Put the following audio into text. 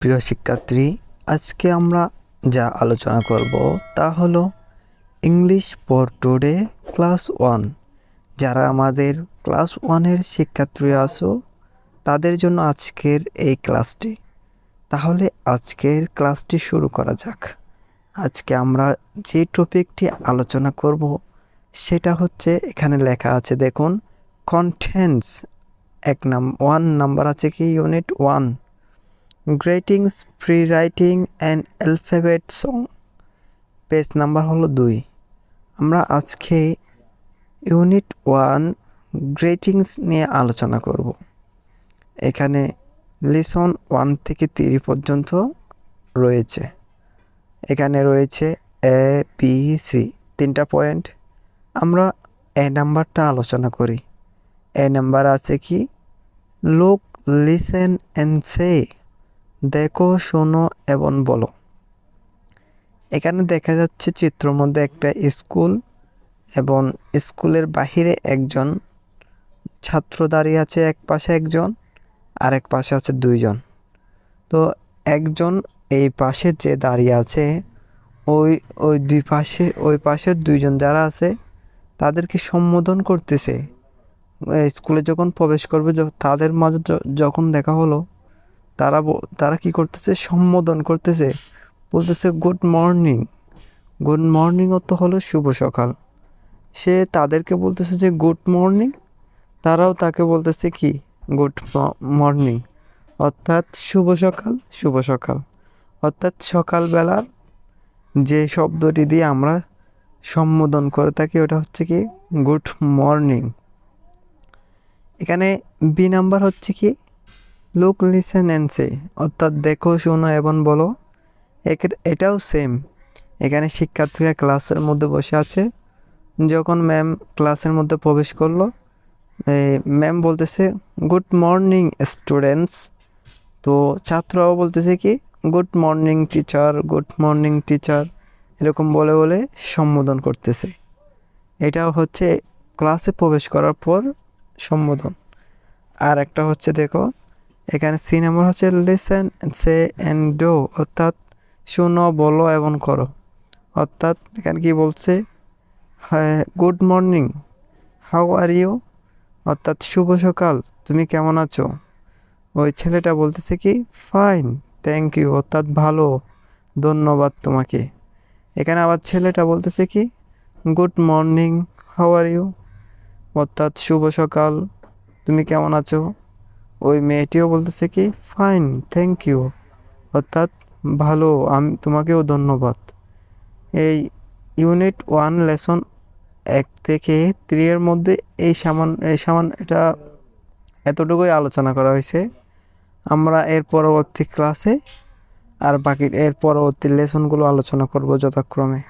প্রিয় শিক্ষার্থী, আজকে আমরা যা আলোচনা করব তা হলো ইংলিশ ফর টুডে ক্লাস 1। যারা আমাদের ক্লাস 1-এর শিক্ষার্থী আছো তাদের জন্য আজকের এই ক্লাসটি। তাহলে আজকের ক্লাসটি শুরু করা যাক। আজকে আমরা যে টপিকটি আলোচনা করব সেটা হচ্ছে, এখানে লেখা আছে দেখুন, কন্টেন্টস। 1 নাম্বার আছে কি, unit 1, greetings, free writing and alphabet song. Page number হলো 2। আমরা আজকে ইউনিট 1 গ্রেটিংস নিয়ে আলোচনা করব। এখানে লেসন 1 থেকে 3 পর্যন্ত রয়েছে। এখানে রয়েছে এ বি সি 3টা পয়েন্ট। আমরা এ নাম্বারটা আলোচনা করি। এ নাম্বার আছে কি, লুক, লিসেন অ্যান্ড সে। দেখো, শোনো এবং বলো। এখানে দেখা যাচ্ছে চিত্রের মধ্যে একটা স্কুল, এবং স্কুলের বাহিরে একজন ছাত্র দাঁড়িয়ে আছে, এক পাশে একজন আর এক পাশে আছে 2 জন। তো একজন এই পাশে যে দাঁড়িয়ে আছে, ওই পাশের 2 জন যারা আছে তাদেরকে সম্বোধন করতেছে। স্কুলে যখন প্রবেশ করবে তাদের মাঝে যখন দেখা হলো, তারা কি করতেছে, সম্বোধন করতেছে, বলতেছে গুড মর্নিং। গুড মর্নিং অর্থ হলো শুভ সকাল। সে তাদেরকে বলতেছে যে গুড মর্নিং, তারাও তাকে বলতেছে কি গুড মর্নিং, অর্থাৎ শুভ সকাল, শুভ সকাল। অর্থাৎ সকালবেলার যে শব্দটি দিয়ে আমরা সম্বোধন করে থাকি ওটা হচ্ছে কি গুড মর্নিং। এখানে বি নাম্বার হচ্ছে কি লুক, লিসেন অ্যান্ড সে, অর্থাৎ দেখো, শোনো এবং বলো। এটাও সেম। এখানে শিক্ষার্থীরা ক্লাসের মধ্যে বসে আছে। যখন ম্যাম ক্লাসের মধ্যে প্রবেশ করলো, ম্যাম বলতেছে গুড মর্নিং স্টুডেন্টস। তো ছাত্ররাও বলতেছে কি good morning teacher, good morning teacher, এরকম বলে বলে সম্বোধন করতেছে। এটাও হচ্ছে ক্লাসে প্রবেশ করার পর সম্বোধন। আর একটা হচ্ছে দেখো, এখানে সি নাম্বার হচ্ছে লিসেন, সে অ্যান্ড ডু, অর্থাৎ শোনো, বলো এবং করো। অর্থাৎ এখানে কি বলছে, হ্যাঁ, good morning, how are you, অর্থাৎ শুভ সকাল, তুমি কেমন আছো। ওই ছেলেটা বলতেছে কি ফাইন, থ্যাংক ইউ, অর্থাৎ ভালো, ধন্যবাদ তোমাকে। এখানে আবার ছেলেটা বলতেছে কি good morning, how are you, অর্থাৎ শুভ সকাল, তুমি কেমন আছো। ওই মেয়েটিও বলতেছে কি ফাইন, থ্যাংক ইউ, অর্থাৎ ভালো, আমি তোমাকেও ধন্যবাদ। এই ইউনিট 1 লেসন 1 থেকে 3 এর মধ্যে এই সামান এটা এতটুকুই আলোচনা করা হয়েছে। আমরা এর পরবর্তী ক্লাসে এর পরবর্তী লেসনগুলো আলোচনা করব যথাক্রমে।